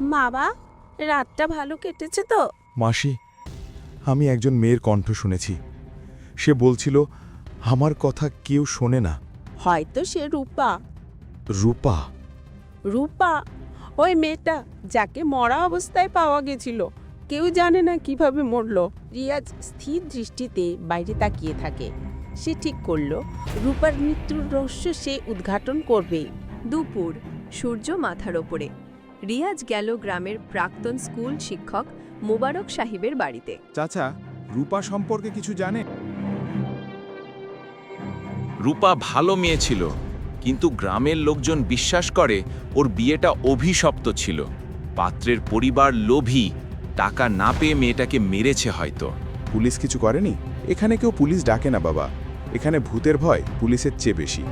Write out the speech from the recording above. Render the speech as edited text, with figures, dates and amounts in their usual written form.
বাবা, রাতটা ভালো কেটেছে তো? মাসি, আমি একজন মেয়ের কণ্ঠ শুনেছি। সে বলছিল আমার কথা কেউ শোনে না। হয়তো সে রূপা। রূপা? রূপা ওই মেয়েটা যাকে মরা অবস্থায় পাওয়া গেছিল। কেউ জানে না কিভাবে মরল। রিয়াজ স্থির দৃষ্টিতে বাইরে তাকিয়ে থাকে। সে ঠিক করলো রূপার মৃত্যুর রহস্য সে উদ্ঘাটন করবে। দুপুর, সূর্য মাথার ওপরে। রিয়াজ গেল গ্রামের প্রাক্তন স্কুল শিক্ষক মোবারক সাহেবের বাড়িতে। চাচা, রূপা সম্পর্কে কিছু জানে? রূপা ভালো মেয়ে ছিল, কিন্তু গ্রামের লোকজন বিশ্বাস করে ওর বিয়েটা অভিশপ্ত ছিল। পাত্রের পরিবার লোভী, টাকা না পেয়ে মেয়েটাকে মেরেছে হয়তো। পুলিশ কিছু করেনি? এখানে কেউ পুলিশ ডাকে না বাবা। এখানে ভূতের ভয় পুলিশের চেয়ে বেশি।